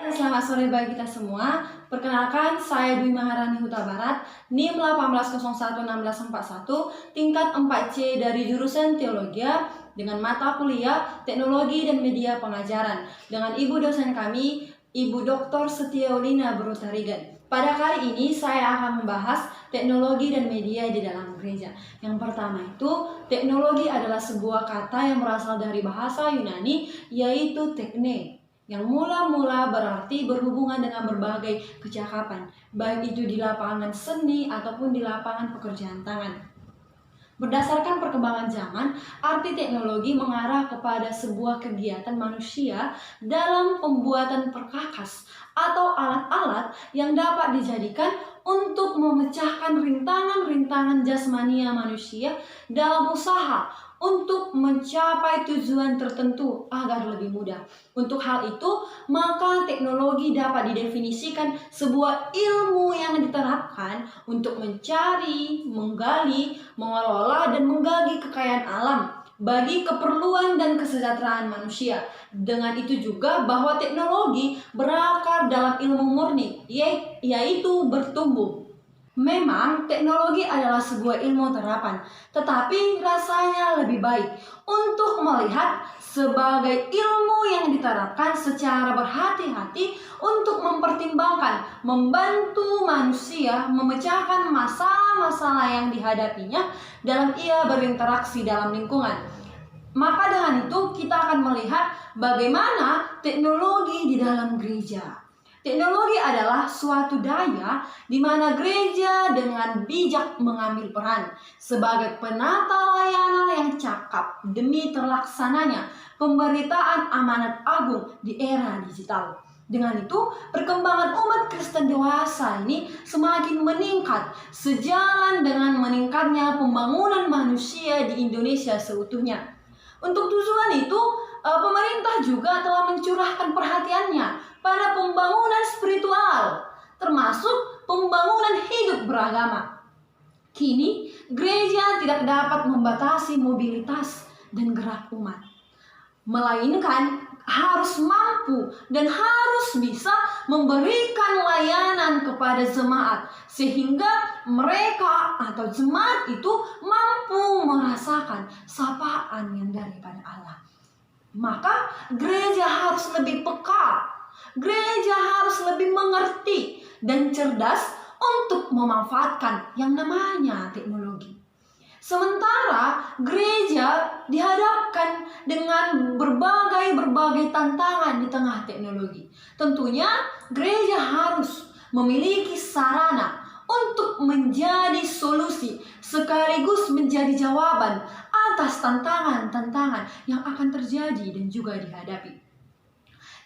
Selamat sore bagi kita semua. Perkenalkan, saya Dwi Maharani Huta Barat, NIM 18011641, tingkat 4C dari jurusan Teologia dengan mata kuliah Teknologi dan Media Pengajaran dengan ibu dosen kami, Ibu Dr. Setiaulina Brutarigan. Pada kali ini saya akan membahas teknologi dan media di dalam gereja. Yang pertama itu, teknologi adalah sebuah kata yang berasal dari bahasa Yunani, yaitu tekne, yang mula-mula berarti berhubungan dengan berbagai kecakapan, baik itu di lapangan seni ataupun di lapangan pekerjaan tangan. Berdasarkan perkembangan zaman, arti teknologi mengarah kepada sebuah kegiatan manusia dalam pembuatan perkakas atau alat-alat yang dapat dijadikan untuk memecahkan rintangan-rintangan jasmania manusia dalam usaha untuk mencapai tujuan tertentu agar lebih mudah. Untuk hal itu, maka teknologi dapat didefinisikan sebuah ilmu yang diterapkan untuk mencari, menggali, mengelola, dan menggali kekayaan alam bagi keperluan dan kesejahteraan manusia. Dengan itu juga bahwa teknologi berakar dalam ilmu murni, yaitu bertumbuh. Memang teknologi adalah sebuah ilmu terapan, tetapi rasanya lebih baik untuk melihat sebagai ilmu yang diterapkan secara berhati-hati untuk mempertimbangkan, membantu manusia memecahkan masalah-masalah yang dihadapinya dalam ia berinteraksi dalam lingkungan. Maka dengan itu kita akan melihat bagaimana teknologi di dalam gereja. Teknologi adalah suatu daya di mana gereja dengan bijak mengambil peran sebagai penata layanan yang cakap demi terlaksananya pemberitaan amanat agung di era digital. Dengan itu, perkembangan umat Kristen dewasa ini semakin meningkat sejalan dengan meningkatnya pembangunan manusia di Indonesia seutuhnya. Untuk tujuan itu, pemerintah juga telah mencurahkan perhatiannya pada pembangunan spiritual, termasuk pembangunan hidup beragama. Kini, gereja tidak dapat membatasi mobilitas dan gerak umat, melainkan harus mampu dan harus bisa memberikan layanan kepada jemaat, sehingga mereka atau jemaat itu mampu merasakan sapaan yang daripada Allah. Maka gereja harus lebih peka, gereja harus lebih mengerti dan cerdas untuk memanfaatkan yang namanya teknologi. Sementara gereja dihadapkan dengan berbagai tantangan di tengah teknologi. Tentunya gereja harus memiliki sarana untuk menjadi solusi sekaligus menjadi jawaban atas tantangan-tantangan yang akan terjadi dan juga dihadapi.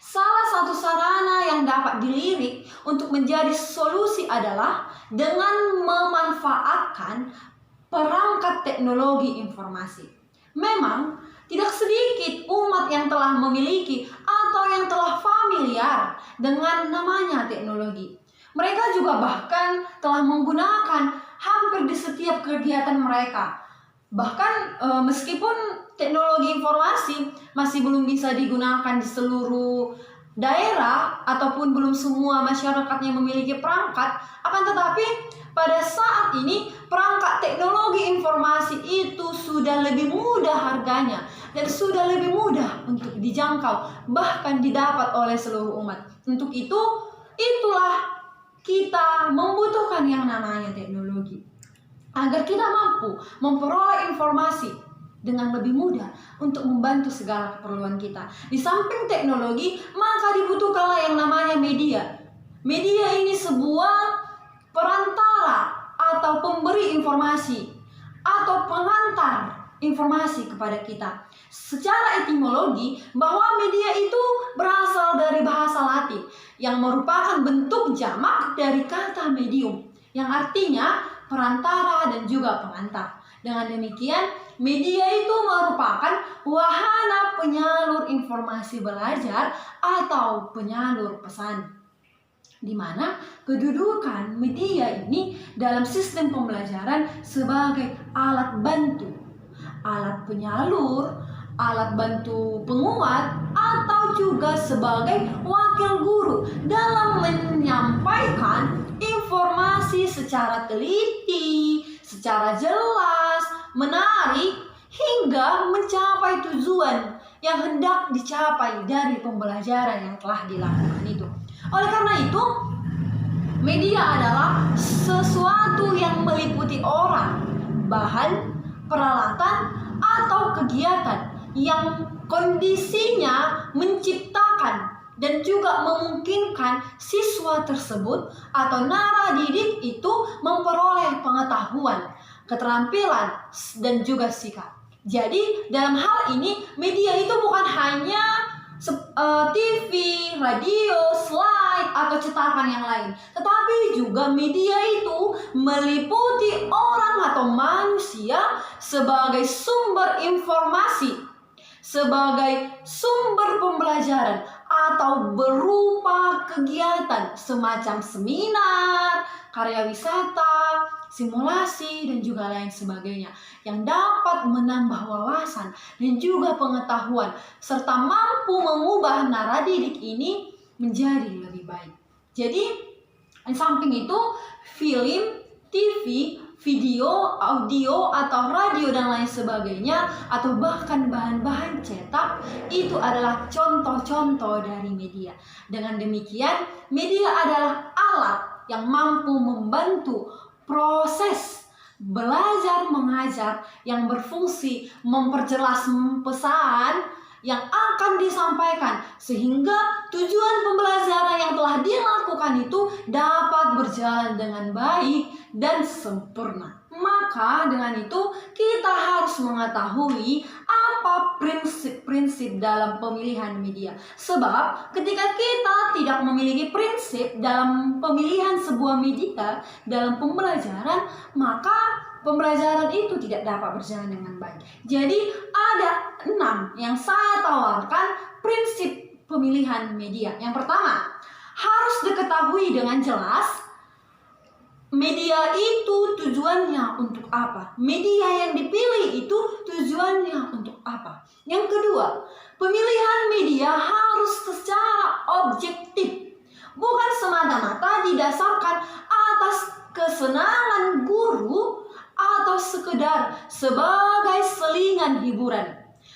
Salah satu sarana yang dapat dilirik untuk menjadi solusi adalah dengan memanfaatkan perangkat teknologi informasi. Memang tidak sedikit umat yang telah memiliki atau yang telah familiar dengan namanya teknologi. Mereka juga bahkan telah menggunakan hampir di setiap kegiatan mereka. Bahkan meskipun teknologi informasi masih belum bisa digunakan di seluruh daerah ataupun belum semua masyarakatnya memiliki perangkat, akan tetapi pada saat ini perangkat teknologi informasi itu sudah lebih mudah harganya dan sudah lebih mudah untuk dijangkau, bahkan didapat oleh seluruh umat. Untuk itu, itulah kita membutuhkan yang namanya teknologi agar kita mampu memperoleh informasi dengan lebih mudah untuk membantu segala keperluan kita. Di samping teknologi, maka dibutuhkanlah yang namanya media. Media ini sebuah perantara atau pemberi informasi atau pengantar informasi kepada kita. Secara etimologi, bahwa media itu berasal dari bahasa Latin yang merupakan bentuk jamak dari kata medium, yang artinya perantara dan juga pengantar. Dengan demikian, media itu merupakan wahana penyalur informasi belajar atau penyalur pesan, di mana kedudukan media ini dalam sistem pembelajaran sebagai alat bantu, alat penyalur, alat bantu penguat, atau juga sebagai wakil guru dalam menyampaikan informasi secara teliti, secara jelas, menarik, hingga mencapai tujuan yang hendak dicapai dari pembelajaran yang telah dilakukan itu. Oleh karena itu, media adalah sesuatu yang meliputi orang, bahan, peralatan, atau kegiatan yang kondisinya menciptakan dan juga memungkinkan siswa tersebut atau naradidik itu memperoleh pengetahuan, keterampilan, dan juga sikap. Jadi dalam hal ini media itu bukan hanya TV, radio, slide, atau cetakan yang lain, tetapi juga media itu meliputi orang atau manusia sebagai sumber informasi, sebagai sumber pembelajaran, atau berupa kegiatan semacam seminar, karya wisata, simulasi, dan juga lain sebagainya yang dapat menambah wawasan dan juga pengetahuan serta mampu mengubah naradidik ini menjadi lebih baik. Jadi, di samping itu, film, TV, video, audio, atau radio dan lain sebagainya, atau bahkan bahan-bahan cetak, itu adalah contoh-contoh dari media. Dengan demikian, media adalah alat yang mampu membantu proses belajar mengajar yang berfungsi memperjelas pesan yang akan disampaikan, sehingga tujuan pembelajaran yang telah dilakukan itu dapat berjalan dengan baik dan sempurna. Maka dengan itu kita harus mengetahui apa prinsip-prinsip dalam pemilihan media. Sebab ketika kita tidak memiliki prinsip dalam pemilihan sebuah media dalam pembelajaran, maka pembelajaran itu tidak dapat berjalan dengan baik. Jadi ada 6 yang saya tawarkan prinsip pemilihan media. Yang pertama, harus diketahui dengan jelas media itu tujuannya untuk apa. Media yang dipilih itu tujuannya untuk apa. Yang kedua, pemilihan media harus secara objektif, bukan semata-mata didasarkan atas kesenangan guru atau sekedar sebagai selingan hiburan.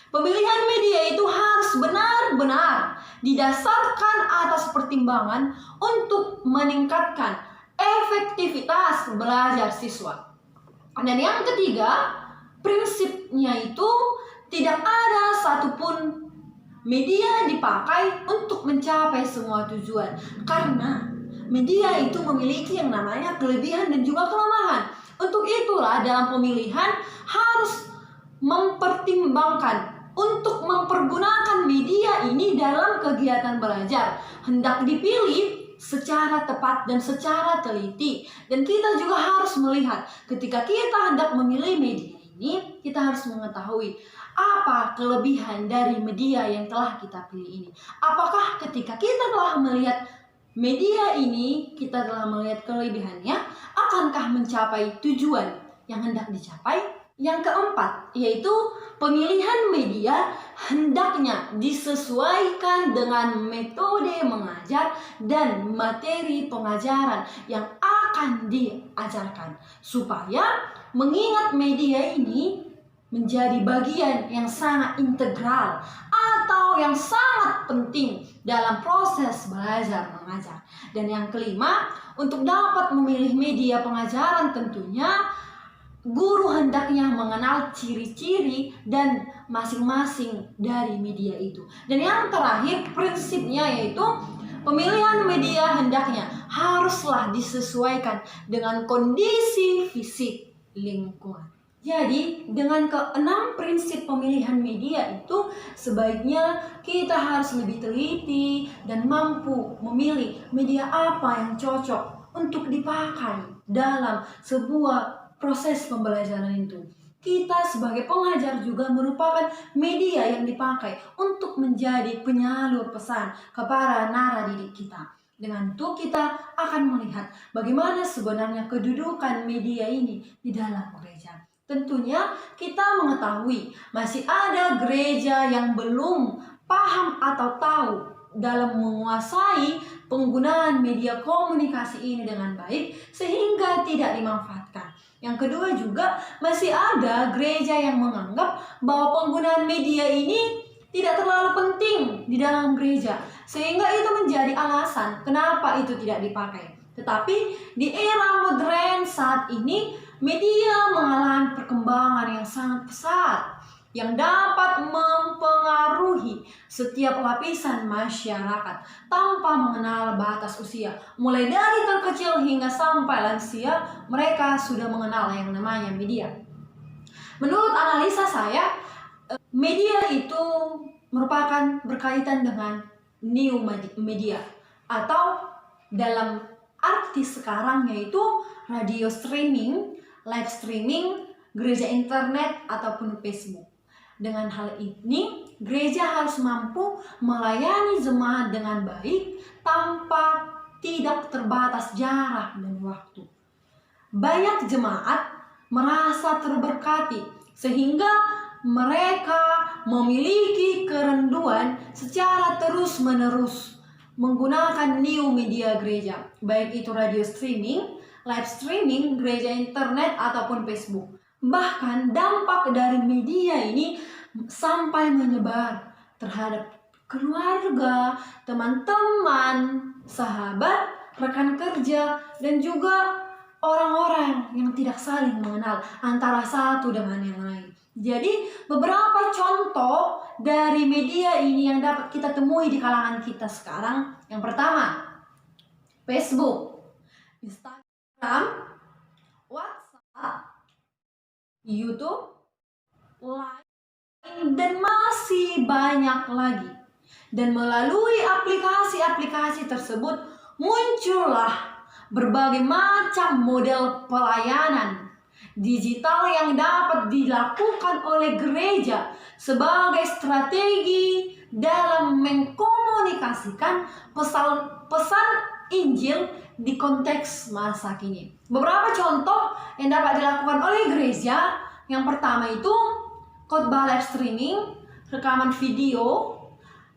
Pemilihan media itu harus benar-benar didasarkan atas pertimbangan untuk meningkatkan efektivitas belajar siswa. Dan yang ketiga, prinsipnya itu tidak ada satupun media dipakai untuk mencapai semua tujuan, karena media itu memiliki yang namanya kelebihan dan juga kelemahan. Untuk itulah dalam pemilihan harus mempertimbangkan untuk mempergunakan media ini dalam kegiatan belajar. Hendak dipilih secara tepat dan secara teliti. Dan kita juga harus melihat ketika kita hendak memilih media ini, kita harus mengetahui apa kelebihan dari media yang telah kita pilih ini. Apakah ketika kita telah melihat media ini, kita telah melihat kelebihannya, akankah mencapai tujuan yang hendak dicapai? Yang keempat, yaitu pemilihan media hendaknya disesuaikan dengan metode mengajar dan materi pengajaran yang akan diajarkan, supaya mengingat media ini menjadi bagian yang sangat integral atau yang sangat penting dalam proses belajar mengajar. Dan yang kelima, untuk dapat memilih media pengajaran tentunya guru hendaknya mengenal ciri-ciri dan masing-masing dari media itu. Dan yang terakhir, prinsipnya yaitu pemilihan media hendaknya haruslah disesuaikan dengan kondisi fisik lingkungan. Jadi dengan ke-6 prinsip pemilihan media itu sebaiknya kita harus lebih teliti dan mampu memilih media apa yang cocok untuk dipakai dalam sebuah proses pembelajaran itu. Kita sebagai pengajar juga merupakan media yang dipakai untuk menjadi penyalur pesan kepada naradidik kita. Dengan itu kita akan melihat bagaimana sebenarnya kedudukan media ini di dalam gereja. Tentunya kita mengetahui masih ada gereja yang belum paham atau tahu dalam menguasai penggunaan media komunikasi ini dengan baik sehingga tidak dimanfaatkan. Yang kedua juga masih ada gereja yang menganggap bahwa penggunaan media ini tidak terlalu penting di dalam gereja sehingga itu menjadi alasan kenapa itu tidak dipakai. Tetapi di era modern saat ini media mengalami perkembangan yang sangat pesat yang dapat mempengaruhi setiap lapisan masyarakat tanpa mengenal batas usia. Mulai dari terkecil hingga sampai lansia, mereka sudah mengenal yang namanya media. Menurut analisa saya, media itu merupakan berkaitan dengan new media atau dalam arti sekarang yaitu radio streaming, live streaming, gereja internet ataupun Facebook. Dengan hal ini, gereja harus mampu melayani jemaat dengan baik tanpa tidak terbatas jarak dan waktu. Banyak jemaat merasa terberkati sehingga mereka memiliki kerinduan secara terus-menerus menggunakan new media gereja, baik itu radio streaming, live streaming, gereja internet ataupun Facebook. Bahkan dampak dari media ini sampai menyebar terhadap keluarga, teman-teman, sahabat, rekan kerja, dan juga orang-orang yang tidak saling mengenal antara satu dengan yang lain. Jadi beberapa contoh dari media ini yang dapat kita temui di kalangan kita sekarang. Yang pertama, Facebook, Instagram, WhatsApp, YouTube, Line, dan masih banyak lagi. Dan melalui aplikasi-aplikasi tersebut muncullah berbagai macam model pelayanan digital yang dapat dilakukan oleh gereja sebagai strategi dalam mengkomunikasikan pesan Injil di konteks masa kini. Beberapa contoh yang dapat dilakukan oleh gereja, yang pertama itu khotbah live streaming, rekaman video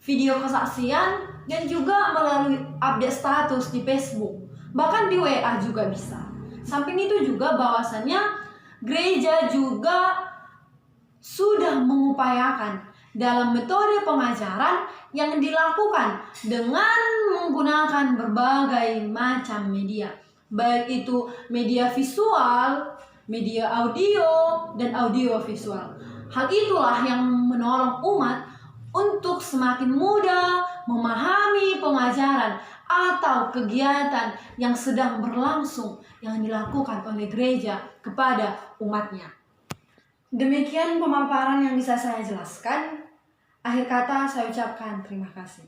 kesaksian, dan juga melalui update status di Facebook, bahkan di WA juga bisa. Samping itu juga bahwasannya gereja juga sudah mengupayakan dalam metode pengajaran yang dilakukan dengan menggunakan berbagai macam media, baik itu media visual, media audio, dan audio visual. Hal itulah yang menolong umat untuk semakin mudah memahami pengajaran atau kegiatan yang sedang berlangsung yang dilakukan oleh gereja kepada umatnya. Demikian pemaparan yang bisa saya jelaskan. Akhir kata saya ucapkan terima kasih.